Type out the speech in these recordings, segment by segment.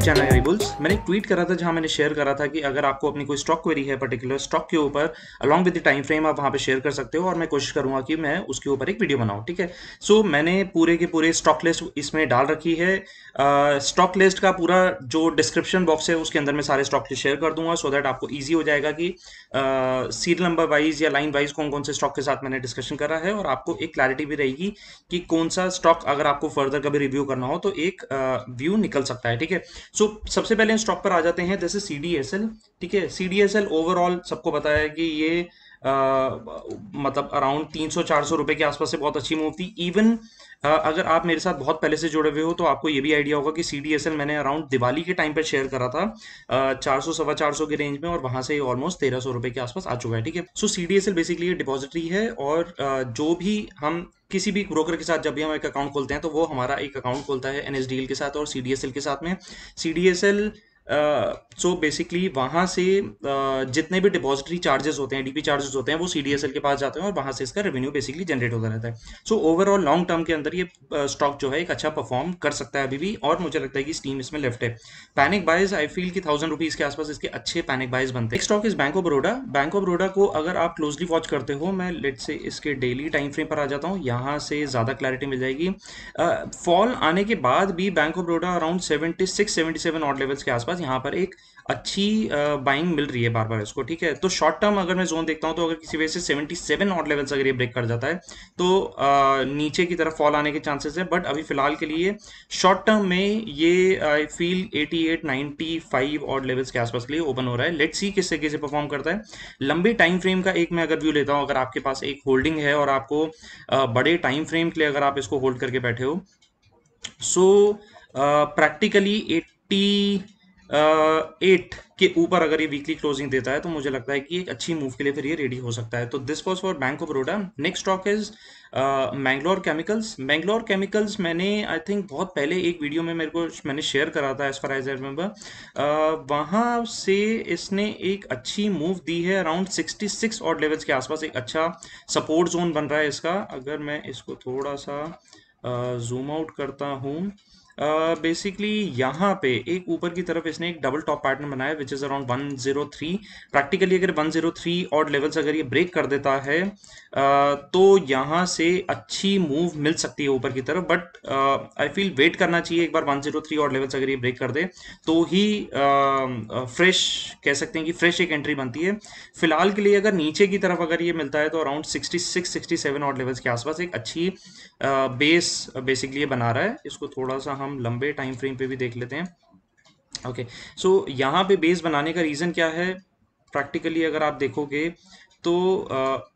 Channel एरिबुल्स। मैंने एक tweet करा था जहां मैंने शेयर करा था कि अगर आपको अपनी कोई स्टॉक क्वेरी है पर्टिकुलर स्टॉक के ऊपर along with the time frame आप वहां पे शेयर कर सकते हो और मैं कोशिश करूंगा कि मैं उसके ऊपर एक वीडियो बनाऊं। ठीक है, सो मैंने पूरे के पूरे स्टॉक लिस्ट इसमें डाल रखी है। स्टॉक लिस्ट का पूरा जो डिस्क्रिप्शन बॉक्स है उसके अंदर मैं सारे स्टॉक लिस्ट शेयर कर दूंगा सो दैट आपको ईजी हो जाएगा कि सीरियल नंबर वाइज या लाइन वाइज कौन कौन से स्टॉक के साथ मैंने डिस्कशन करा है और आपको एक क्लैरिटी भी रहेगी कि कौन सा स्टॉक अगर आपको फर्दर कभी रिव्यू करना हो तो एक व्यू निकल सकता है। ठीक है, सो सबसे पहले स्टॉक पर आ जाते हैं। जैसे CDSL। ठीक है, CDSL ओवरऑल सबको पता है कि ये मतलब अराउंड 300-400 रुपए के आसपास से बहुत अच्छी मूव थी। इवन अगर आप मेरे साथ बहुत पहले से जुड़े हुए हो तो आपको ये भी आइडिया होगा कि CDSL मैंने अराउंड दिवाली के टाइम पर शेयर करा था 400 450 के रेंज में और वहां से ऑलमोस्ट 1300 रुपए के आसपास आ चुका है। ठीक है, सो CDSL बेसिकली डिपॉजिटरी है और जो भी हम किसी भी ब्रोकर के साथ जब भी हम एक अकाउंट खोलते हैं तो वो हमारा एक अकाउंट खोलता है NSDL के साथ और CDSL के साथ में। CDSL सो बेसिकली वहाँ से जितने भी डिपॉजिटरी चार्जेस होते हैं, DP चार्जेस होते हैं, वो CDSL के पास जाते हैं और वहाँ से इसका रेवेन्यू बेसिकली जनरेट होता रहता है। सो ओवरऑल लॉन्ग टर्म के अंदर ये स्टॉक जो है एक अच्छा परफॉर्म कर सकता है अभी भी और मुझे लगता है कि स्टीम इसमें लेफ्ट है। पैनिक बाइज आई फील कि 1000 रुपीज के आसपास इसके अच्छे पैनिक बाइज बनते हैं। Next stock is bank of Baroda. Bank of Baroda को अगर आप क्लोजली वॉच करते हो, मैं लेट से इसके डेली टाइम फ्रेम पर आ जाता हूँ, यहाँ से ज़्यादा क्लैरिटी मिल जाएगी। फॉल आने के बाद भी bank of Baroda around 76-77 odd levels के आसपास यहाँ पर एक अच्छी बाइंग मिल रही है बार बार इसको। ठीक है, तो शॉर्ट टर्म अगर मैं जोन देखता हूँ तो अगर किसी वजह से 77 ऑड लेवल्स अगर ये ब्रेक कर जाता है तो नीचे की तरफ फॉल आने के चांसेस है। बट अभी फिलहाल के लिए शॉर्ट टर्म में ये आई फील 88-95 ऑड लेवल्स के आसपास के लिए ओपन हो रहा है। लेट्स सी किस तरीके से परफॉर्म करता है। लंबे टाइम फ्रेम का एक मैं अगर व्यू लेता हूँ, अगर आपके पास एक होल्डिंग है और आपको बड़े टाइम फ्रेम के लिए अगर आप इसको होल्ड करके बैठे हो, सो प्रैक्टिकली 88 के ऊपर अगर ये वीकली क्लोजिंग देता है तो मुझे लगता है कि एक अच्छी मूव के लिए फिर ये रेडी हो सकता है। तो this was for bank of Baroda. Next stock is Mangalore chemicals. Mangalore chemicals मैंने आई थिंक बहुत पहले एक वीडियो में मैंने शेयर करा था as far as I remember. वहाँ से इसने एक अच्छी मूव दी है अराउंड 66 ऑड लेवल्स के आसपास। एक अच्छा सपोर्ट जोन बन रहा है इसका। अगर मैं इसको थोड़ा सा जूम आउट करता हूँ, बेसिकली यहाँ पे एक ऊपर की तरफ इसने एक डबल टॉप पैटर्न बनाया विच इज अराउंड 103। प्रैक्टिकली अगर 103 ऑड लेवल्स अगर ये ब्रेक कर देता है तो यहाँ से अच्छी मूव मिल सकती है ऊपर की तरफ। बट आई फील वेट करना चाहिए एक बार 103 ऑड लेवल्स अगर ये ब्रेक कर दे तो ही फ्रेश कह सकते हैं कि फ्रेश एक एंट्री बनती है। फिलहाल के लिए अगर नीचे की तरफ अगर ये मिलता है तो अराउंड 66-67 ऑड लेवल्स के आसपास एक अच्छी बेस बेसिकली ये बना रहा है। इसको थोड़ा सा हम लंबे टाइम फ्रेम पे भी देख लेते हैं। ओके, सो यहाँ पे बेस बनाने का रीज़न क्या है? प्रैक्टिकली अगर आप देखोगे तो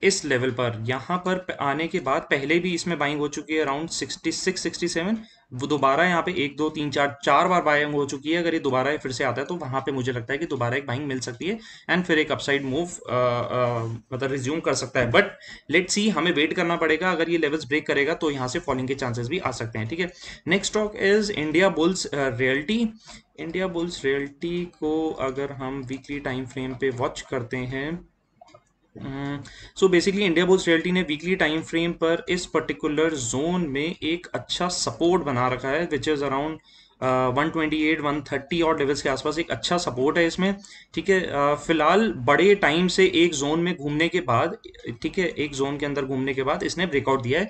इस लेवल पर यहाँ पर आने के बाद पहले भी इसमें बाइंग हो चुकी है अराउंड 66-67। वो दोबारा यहाँ पे 1 2 3 4 बार बाइंग हो चुकी है। अगर ये दोबारा फिर से आता है तो वहाँ पे मुझे लगता है कि दोबारा एक बाइंग मिल सकती है एंड फिर एक अपसाइड मूव मतलब रिज्यूम कर सकता है। बट लेट्स सी, हमें वेट करना पड़ेगा। अगर ये लेवल्स ब्रेक करेगा तो यहाँ से फॉलिंग के चांसेस भी आ सकते हैं। ठीक है, next stock is India bulls realty. India bulls realty को अगर हम वीकली टाइम फ्रेम पे वॉच करते हैं, so basically India bulls realty ने वीकली टाइम फ्रेम पर इस पर्टिकुलर जोन में एक अच्छा सपोर्ट बना रखा है विच इज अराउंड 128-130 और लेवल्स के आसपास एक अच्छा सपोर्ट है इसमें। ठीक है, फिलहाल बड़े टाइम से एक जोन में घूमने के बाद, ठीक है, एक जोन के अंदर घूमने के बाद इसने ब्रेकआउट दिया है।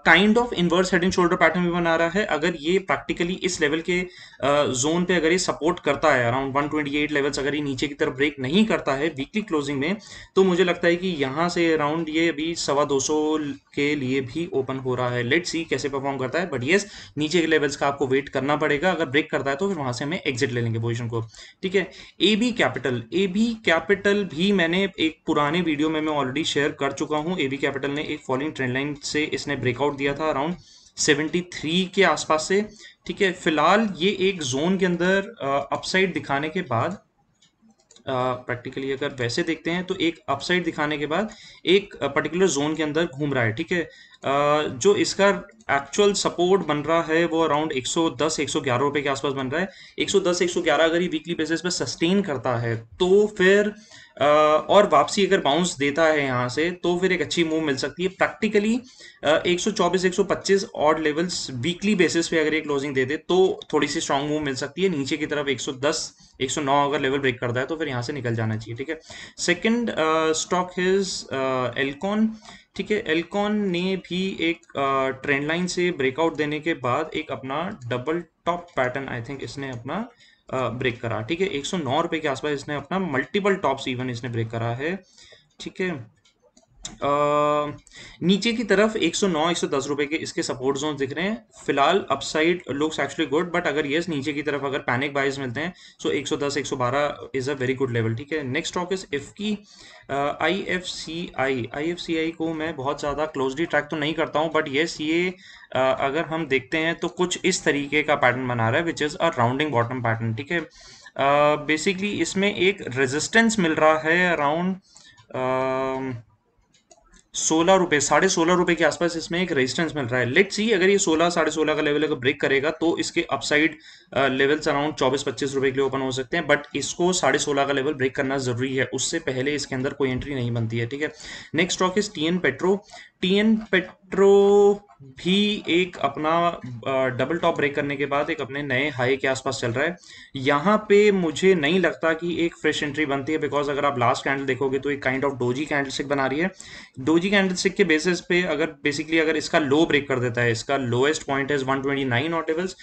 Kind of inverse head and shoulder pattern भी बना रहा है। अगर ये प्रैक्टिकली इस लेवल के जोन पे अगर ये सपोर्ट करता है अराउंड 128 लेवल्स, अगर ये नीचे की तरफ ब्रेक नहीं करता है वीकली क्लोजिंग में, तो मुझे लगता है कि यहाँ से अराउंड ये अभी 225 के लिए भी ओपन हो रहा है। लेट्स सी कैसे परफॉर्म करता है। बट येस, नीचे के लेवल्स का आपको वेट करना पड़ेगा। अगर ब्रेक करता है तो फिर वहां से हमें एग्जिट ले लेंगे पोजीशन को। ठीक है, AB कैपिटल भी मैंने एक पुराने वीडियो में मैं ऑलरेडी शेयर कर चुका हूँ। AB कैपिटल ने एक फॉलिंग ट्रेंड लाइन से इसने ब्रेकआउट दिया था अराउंड 73 के आसपास से। ठीक है, फिलहाल ये एक जोन के अंदर अपसाइड दिखाने के बाद, प्रैक्टिकली अगर वैसे देखते हैं तो एक अपसाइड दिखाने के बाद एक पर्टिकुलर जोन के अंदर घूम रहा है। ठीक है, जो इसका एक्चुअल सपोर्ट बन रहा है वो अराउंड 110 111 रुपए के आसपास बन रहा है। 110 111 अगर ये वीकली बेसिस पे सस्टेन करता है तो फिर और वापसी अगर बाउंस देता है यहाँ से तो फिर एक अच्छी मूव मिल सकती है। Practically 124 125 odd levels weekly basis पे अगर ये क्लोजिंग दे दे तो थोड़ी सी स्ट्रांग मूव मिल सकती है। नीचे की तरफ 110 109 अगर लेवल ब्रेक करता है तो फिर यहाँ से निकल जाना चाहिए। ठीक है, सेकंड स्टॉक इज एल्कॉन। ठीक है, एल्कॉन ने भी एक ट्रेंड लाइन से ब्रेकआउट देने के बाद एक अपना double top pattern I think इसने अपना ब्रेक करा। ठीक है, 109 रुपए के आसपास इसने अपना मल्टीपल टॉप्स इवन इसने ब्रेक करा है। ठीक है, नीचे की तरफ 109 110 रुपए के इसके सपोर्ट जोन दिख रहे हैं। फिलहाल upside looks actually good, but अगर यस नीचे की तरफ अगर पैनिक बाइज मिलते हैं सो 110 112 is a very good level. ठीक है, नेक्स्ट स्टॉक इज इफ की IFCI को मैं बहुत ज़्यादा क्लोजली ट्रैक तो नहीं करता हूँ, बट येस ये अगर हम देखते हैं तो कुछ इस तरीके का पैटर्न बना रहा है which is a rounding bottom pattern. ठीक है, बेसिकली इसमें एक रेजिस्टेंस मिल रहा है अराउंड 16 रुपए 16.5 रुपए के आसपास इसमें एक रेजिस्टेंस मिल रहा है। लेट्स सी अगर ये 16 16.5 का लेवल अगर ब्रेक करेगा तो इसके अपसाइड लेवल्स अराउंड 24-25 रुपए के लिए ओपन हो सकते हैं, बट इसको 16.5 का लेवल ब्रेक करना जरूरी है, उससे पहले इसके अंदर कोई एंट्री नहीं बनती है। ठीक है, next stock is TN petro. TN petro भी एक अपना डबल टॉप ब्रेक करने के बाद एक अपने नए हाई के आसपास चल रहा है। यहाँ पे मुझे नहीं लगता कि एक फ्रेश एंट्री बनती है, बिकॉज अगर आप लास्ट कैंडल देखोगे तो एक काइंड ऑफ डोजी कैंडलस्टिक बना रही है। डोजी कैंडलस्टिक के बेसिस पे अगर बेसिकली अगर इसका लो ब्रेक कर देता है, इसका लोएस्ट पॉइंट है 129 नॉट लेवल्स,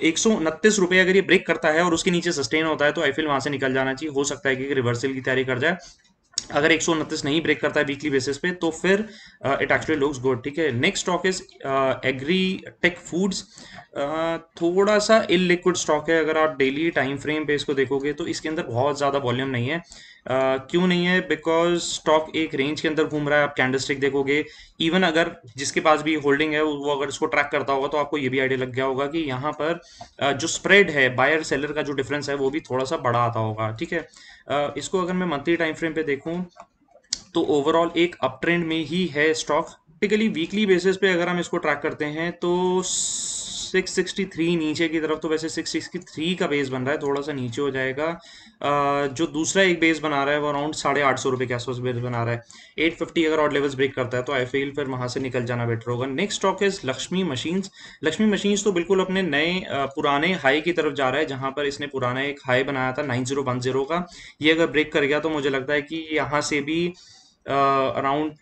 129 रुपए अगर ये ब्रेक करता है और उसके नीचे सस्टेन होता है तो आई फील वहां से निकल जाना चाहिए। हो सकता है कि रिवर्सल की तैयारी कर जाए। अगर 129 नहीं ब्रेक करता है वीकली बेसिस पे तो फिर इट एक्चुअली लुक्स गुड। ठीक है, next stock is agri tech foods. थोड़ा सा इलिक्विड स्टॉक है, अगर आप डेली टाइम फ्रेम पे इसको देखोगे तो इसके अंदर बहुत ज़्यादा वॉल्यूम नहीं है। क्यों नहीं है? बिकॉज स्टॉक एक रेंज के अंदर घूम रहा है। आप कैंडलस्टिक देखोगे, इवन अगर जिसके पास भी होल्डिंग है वो अगर इसको ट्रैक करता होगा तो आपको ये भी आइडिया लग गया होगा कि यहाँ पर जो स्प्रेड है बायर सेलर का जो डिफरेंस है वो भी थोड़ा सा बड़ा आता होगा। ठीक है, इसको अगर मैं मंथली टाइम फ्रेम पे देखूं तो ओवरऑल एक अप ट्रेंड में ही है स्टॉक। टिपिकली वीकली बेसिस पे अगर हम इसको ट्रैक करते हैं तो 663 नीचे की तरफ, तो वैसे 663 का बेस बन रहा है, थोड़ा सा नीचे हो जाएगा। जो दूसरा एक बेस बना रहा है वो अराउंड 850 रुपए के आसपास बेस बना रहा है। 850 अगर ऑड लेवल्स ब्रेक करता है तो आई फील फिर वहां से निकल जाना बेटर होगा। Next stock is Lakshmi machines. Lakshmi machines तो बिल्कुल अपने नए पुराने हाई की तरफ जा रहा है, जहां पर इसने पुराना एक हाई बनाया था 9010 का। ये अगर ब्रेक कर गया तो मुझे लगता है कि यहाँ से भी अराउंड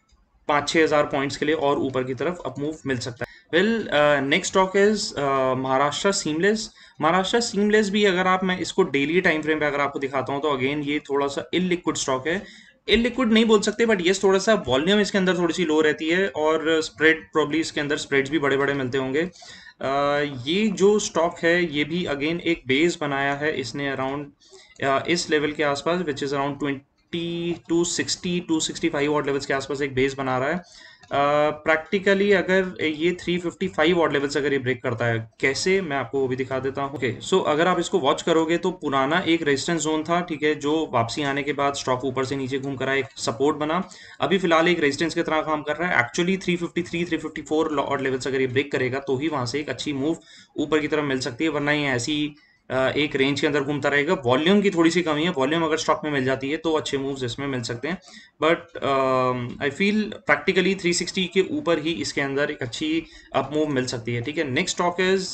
5-6 हज़ार पॉइंट्स के लिए और ऊपर की तरफ अप मूव मिल सकता है। Well, next stock is Maharashtra seamless. Maharashtra seamless भी अगर आप, मैं इसको डेली टाइम फ्रेम पे अगर आपको दिखाता हूँ तो अगेन ये थोड़ा सा इलिक्विड स्टॉक है। इलिक्विड नहीं बोल सकते, बट यस थोड़ा सा वॉल्यूम इसके अंदर थोड़ी सी लो रहती है और स्प्रेड प्रॉब्ली इसके अंदर स्प्रेड्स भी बड़े बड़े मिलते होंगे। ये जो स्टॉक है ये भी अगेन एक बेस बनाया है इसने अराउंड इस लेवल के आसपास which is around 260 265 what levels के आसपास एक बेस बना रहा है। प्रैक्टिकली अगर ये 355 वॉट लेवल्स अगर ये ब्रेक करता है, कैसे, मैं आपको वो भी दिखा देता हूँ। ओके, सो अगर आप इसको वॉच करोगे तो पुराना एक रेजिस्टेंस जोन था, ठीक है, जो वापसी आने के बाद स्टॉक ऊपर से नीचे घूम कर एक सपोर्ट बना, अभी फिलहाल एक रेजिस्टेंस की तरह काम कर रहा है। एक्चुअली 353 354 वॉट लेवल्स अगर ये ब्रेक करेगा तो ही वहां से एक अच्छी मूव ऊपर की तरफ मिल सकती है, वरना ये ऐसी एक रेंज के अंदर घूमता रहेगा। वॉल्यूम की थोड़ी सी कमी है, वॉल्यूम अगर स्टॉक में मिल जाती है तो अच्छे मूव्स इसमें मिल सकते हैं, बट आई फील प्रैक्टिकली 360 के ऊपर ही इसके अंदर एक अच्छी अप मूव मिल सकती है। ठीक है, next stock is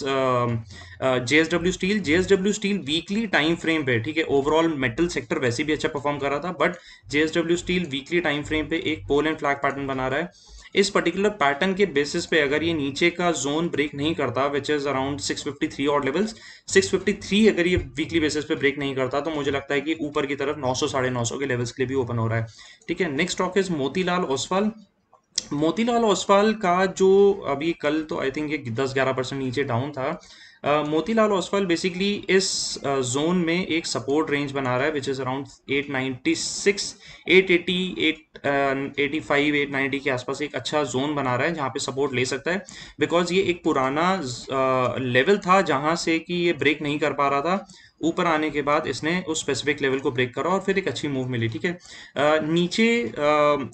JSW steel. JSW steel weekly time frame पे, ठीक है, ओवरऑल मेटल सेक्टर वैसे भी अच्छा परफॉर्म कर रहा था, but JSW steel weekly time frame पे एक पोल एंड फ्लैग पैटर्न बना रहा है। इस पर्टिकुलर पैटर्न के बेसिस पे अगर ये नीचे का जोन ब्रेक नहीं करता which is around 653 odd levels, 653 अगर ये वीकली बेसिस पे ब्रेक नहीं करता तो मुझे लगता है कि ऊपर की तरफ 900 950 के लेवल्स के लिए भी ओपन हो रहा है। ठीक है, next stock is Motilal Oswal. Motilal Oswal का जो अभी कल तो आई थिंक ये 10-11% नीचे डाउन था। मोतीलाल ओसवाल बेसिकली इस जोन में एक सपोर्ट रेंज बना रहा है विच इज अराउंड 896 880 885 890 के आसपास एक अच्छा जोन बना रहा है जहाँ पे सपोर्ट ले सकता है, बिकॉज ये एक पुराना लेवल था जहाँ से कि ये ब्रेक नहीं कर पा रहा था ऊपर आने के बाद इसने उस स्पेसिफिक लेवल को ब्रेक करा और फिर एक अच्छी मूव मिली, ठीक है। नीचे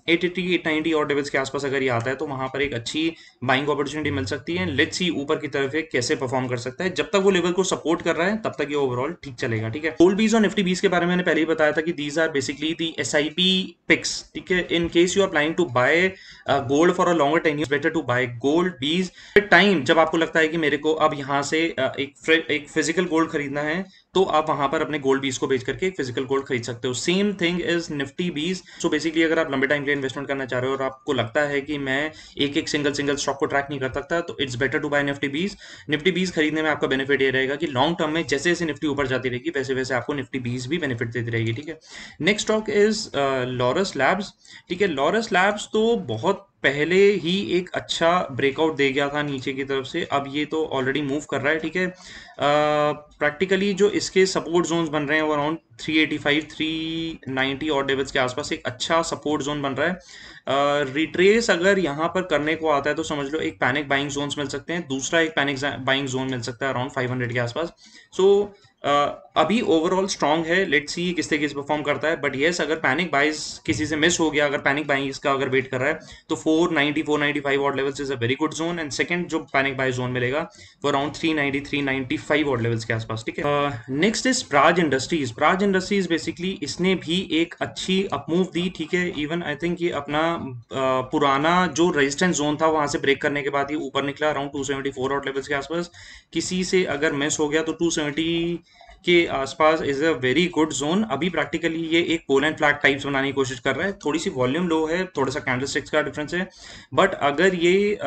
880 890 और लेवल्स के आसपास अगर ये आता है तो वहां पर एक अच्छी बाइंग अपॉर्चुनिटी मिल सकती है। लेट्स सी ऊपर की तरफ ये कैसे परफॉर्म कर सकता है। जब तक वो लेवल को सपोर्ट कर रहा है तब तक ये ओवरऑल ठीक चलेगा, ठीक है। गोल्ड बीज और निफ्टी बीज के बारे में मैंने पहले ही बताया था कि these are basically the SIP picks, ठीक है। In case you are planning to buy gold for a longer tenure, better to buy gold BeES time. जब आपको लगता है कि मेरे को अब यहाँ से एक फिजिकल गोल्ड खरीदना है तो आप वहां पर अपने गोल्ड बीज को बेच करके एक फिजिकल गोल्ड खरीद सकते हो। सेम थिंग इज निफ्टी बीज। सो बेसिकली अगर आप लंबे टाइम के लिए इन्वेस्टमेंट करना चाह रहे हो और आपको लगता है कि मैं एक एक सिंगल स्टॉक को ट्रैक नहीं कर सकता, तो it's better to buy Nifty BeES. Nifty BeES खरीदने में आपका बेनिफिट ये रहेगा कि लॉन्ग टर्म में जैसे जैसे निफ्टी ऊपर जाती रहेगी वैसे वैसे आपको निफ्टी बीज भी बेनिफिट देती रहेगी, ठीक है। Next stock is Laurus labs, ठीक है। लॉरस लैब्स तो बहुत पहले ही एक अच्छा ब्रेकआउट दे गया था नीचे की तरफ से, अब ये तो ऑलरेडी मूव कर रहा है, ठीक है। प्रैक्टिकली जो इसके सपोर्ट जोन्स बन रहे हैं वो अराउंड 385 390 और लेवल्स के आसपास एक अच्छा सपोर्ट जोन बन रहा है। रिट्रेस अगर यहाँ पर करने को आता है तो समझ लो एक पैनिक बाइंग जोन्स मिल सकते हैं, दूसरा एक पैनिक बाइंग जोन मिल सकता है अराउंड 500 के आसपास। सो अभी ओवरऑल स्ट्रांग है, लेट्स सी किस तरीके से परफॉर्म करता है। बट येस, अगर पैनिक बाइज किसी से मिस हो गया, अगर पैनिक बाइंग का अगर वेट कर रहा है तो 490 495 odd levels is a very good zone. And second जो पैनिक बाय जोन मिलेगा वो अराउंड 390 395 ऑड लेवल्स के आसपास, ठीक है। Next is Praj industries. Praj industries basically इसने भी एक अच्छी अपमूव दी, ठीक है। इवन आई थिंक ये अपना पुराना जो रेजिस्टेंस जोन था वहां से ब्रेक करने के बाद ये ऊपर निकला अराउंड 274 ऑड लेवल्स के आसपास। किसी से अगर मिस हो गया तो 270 के आसपास is a very good zone. अभी प्रैक्टिकली ये एक पोल एंड फ्लैग टाइप्स बनाने की कोशिश कर रहा है, थोड़ी सी वॉल्यूम लो है, थोड़ा सा कैंडलस्टिक्स का डिफरेंस है। बट अगर ये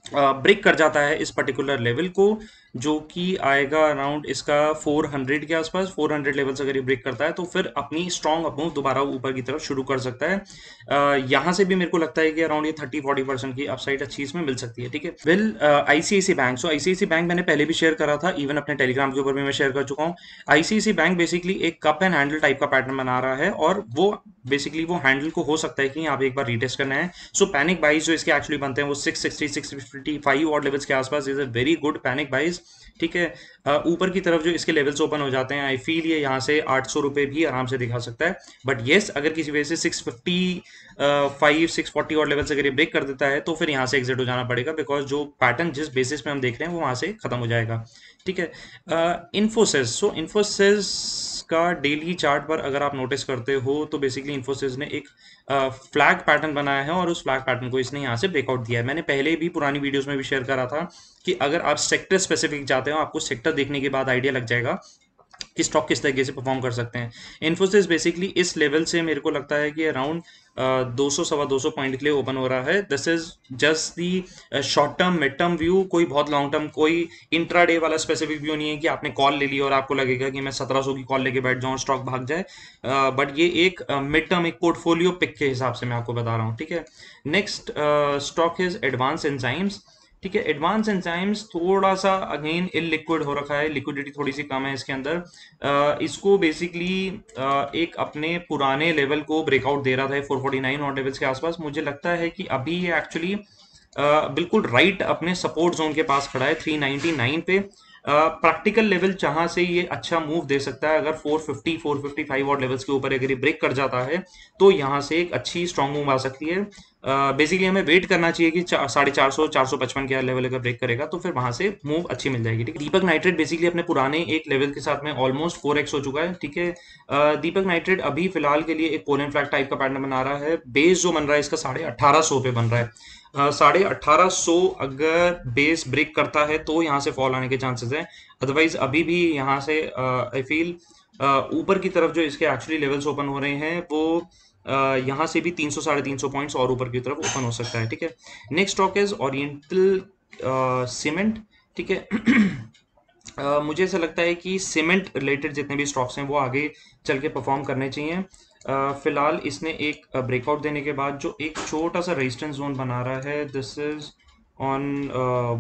ब्रेक कर जाता है इस पर्टिकुलर लेवल को, जो कि आएगा अराउंड इसका 400 के आसपास, 400 लेवल्स अगर ये ब्रेक करता है तो फिर अपनी स्ट्रॉन्ग अपमूव दोबारा ऊपर की तरफ शुरू कर सकता है। यहाँ से भी मेरे को लगता है कि अराउंड ये 30-40% की अपसाइड अच्छी इसमें मिल सकती है, ठीक है। Well, ICICI bank. So ICICI bank मैंने पहले भी शेयर करा था, इवन अपने टेलीग्राम के ऊपर भी मैं शेयर कर चुका हूँ। ICICI बैंक बेसिकली एक कप एंड हैंडल टाइप का पैटर्न बना रहा है और वो बेसिकली वो हैंडल को हो सकता है कि आप एक बार रीटेस्ट करना है। सो पैनिक बाइज जो इसके एक्चुअली बनते हैं वो 660 655 और लेवल्स के आसपास is a very good panic buys, ठीक है। ऊपर की तरफ जो इसके लेवल्स ओपन हो जाते हैं, आई फील ये यहाँ से 800 रुपये भी आराम से दिखा सकता है। बट येस, अगर किसी वजह से 655 640 और लेवल्स अगर ये ब्रेक कर देता है तो फिर यहाँ से एग्जिट हो जाना पड़ेगा, बिकॉज जो पैटर्न जिस बेसिस पे हम देख रहे हैं वो वहाँ से खत्म हो जाएगा, ठीक है। इन्फोसिस। सो इन्फोसिस का डेली चार्ट पर अगर आप नोटिस करते हो तो बेसिकली इन्फोसिस ने एक फ्लैग पैटर्न बनाया है और उस फ्लैग पैटर्न को इसने यहाँ से ब्रेकआउट दिया है। मैंने पहले भी पुरानी वीडियोस में भी शेयर करा था कि अगर आप सेक्टर स्पेसिफिक जाते हो, आपको सेक्टर देखने के बाद आइडिया लग जाएगा कि स्टॉक किस तरीके से परफॉर्म कर सकते हैं। इन्फोसिस बेसिकली इस लेवल से मेरे को लगता है कि अराउंड 200 सवा 200 पॉइंट के लिए ओपन हो रहा है। This is just the short term mid term view, कोई बहुत लॉन्ग टर्म कोई इंट्राडे वाला स्पेसिफिक व्यू नहीं है कि आपने कॉल ले ली और आपको लगेगा कि मैं 1700 की कॉल लेके बैठ जाऊँ स्टॉक भाग जाए। बट ये एक मिड टर्म एक पोर्टफोलियो पिक के हिसाब से मैं आपको बता रहा हूँ, ठीक है। Next stock is advance enzymes, ठीक है। एडवांस एंजाइम्स थोड़ा सा अगेन इलिक्विड हो रखा है, लिक्विडिटी थोड़ी सी कम है इसके अंदर। इसको बेसिकली एक अपने पुराने लेवल को ब्रेकआउट दे रहा था 449 और लेवल्स के आसपास। मुझे लगता है कि अभी ये एक्चुअली बिल्कुल राइट अपने सपोर्ट जोन के पास खड़ा है 399 पे। प्रैक्टिकल लेवल जहां से ये अच्छा मूव दे सकता है, अगर 450 455 और लेवल्स के ऊपर अगर ये ब्रेक कर जाता है तो यहाँ से एक अच्छी स्ट्रॉन्ग मूव आ सकती है। बेसिकली हमें वेट करना चाहिए कि 450 455 के लेवल अगर ब्रेक करेगा तो फिर वहां से मूव अच्छी मिल जाएगी, ठीक है। दीपक नाइट्रेट बेसिकली अपने पुराने एक लेवल के साथ में ऑलमोस्ट 4x हो चुका है, ठीक है। दीपक नाइट्रेट अभी फिलहाल के लिए एक पोल एंड फ्लैग टाइप का पैटर्न बना रहा है। बेस जो बन रहा है इसका 1850 पे बन रहा है। 1850 अगर बेस ब्रेक करता है तो यहाँ से फॉल आने के चांसेस है। अदरवाइज अभी भी यहाँ से आई फील ऊपर की तरफ जो इसके एक्चुअली लेवल्स ओपन हो रहे हैं वो यहाँ से भी 300 350 पॉइंट्स और ऊपर की तरफ ओपन हो सकता है, ठीक है। Next stock is oriental cement, ठीक है। मुझे ऐसा लगता है कि सीमेंट रिलेटेड जितने भी स्टॉक्स हैं वो आगे चल के परफॉर्म करने चाहिए। फिलहाल इसने एक ब्रेकआउट देने के बाद जो एक छोटा सा रेजिस्टेंस जोन बना रहा है, दिस इज ऑन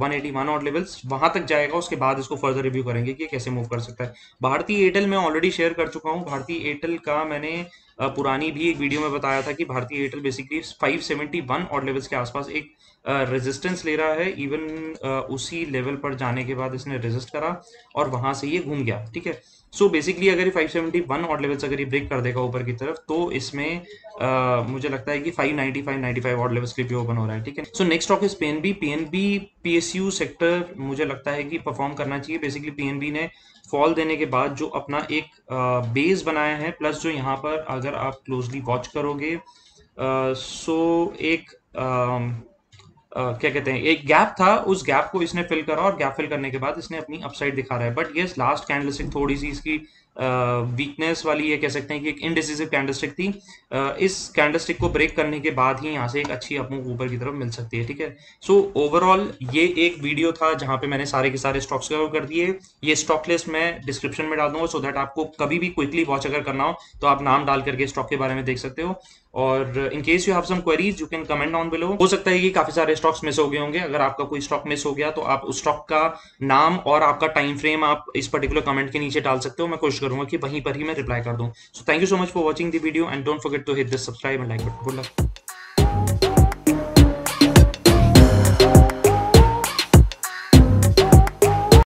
181 और लेवल्स, वहां तक जाएगा, उसके बाद इसको फर्दर रिव्यू करेंगे कि कैसे मूव कर सकता है। भारतीय एयरटेल मैं ऑलरेडी शेयर कर चुका हूँ। भारतीय एयरटेल का मैंने पुरानी भी एक वीडियो में बताया था कि भारतीय एयरटेल बेसिकली 571 ऑड लेवल्स के आसपास एक रेजिस्टेंस ले रहा है। इवन उसी लेवल पर जाने के बाद इसने रेजिस्ट करा और वहां से ये घूम गया, ठीक है। सो बेसिकली अगर ये 571 ऑड लेवल्स अगर ये ब्रेक कर देगा ऊपर की तरफ, तो इसमें मुझे लगता है कि 590 595 ऑड लेवल्स के लिए ओपन हो रहा है, ठीक है। So next stock is PNB. PNB PSU sector मुझे लगता है कि परफॉर्म करना चाहिए। बेसिकली पीएनबी ने फॉल देने के बाद जो अपना एक बेस बनाया है, प्लस जो यहाँ पर अगर आप क्लोजली वॉच करोगे, सो एक क्या कहते हैं, एक गैप था, उस गैप को इसने फिल करा और गैप फिल करने के बाद इसने अपनी अपसाइड दिखा रहा है। बट यस, लास्ट कैंडलस्टिक थोड़ी सी इसकी वीकनेस वाली, ये कह सकते हैं कि एक इनडिसिसिव कैंडलस्टिक थी। इस कैंडलस्टिक को ब्रेक करने के बाद ही यहाँ से एक अच्छी अपमूव ऊपर की तरफ मिल सकती है, ठीक है। सो ओवरऑल ये एक वीडियो था जहां पे मैंने सारे के सारे स्टॉक्स कवर कर दिए। ये स्टॉक लिस्ट मैं डिस्क्रिप्शन में डाल दूंगा, सो दैट आपको कभी भी क्विकली वॉच अगर करना हो तो आप नाम डाल करके स्टॉक के बारे में देख सकते हो। और in case you have some queries you can comment down below. हो सकता है कि काफी सारे स्टॉक्स मिस हो गए होंगे। अगर आपका कोई स्टॉक मिस हो गया तो आप उस स्टॉक का नाम और आपका टाइम फ्रेम आप इस पर्टिकुलर कमेंट के नीचे डाल सकते हो। मैं कोशिश करूंगा कि वहीं पर ही मैं रिप्लाई कर दूं। So thank you so much for watching the video and don't forget to hit this subscribe and like button. Good luck.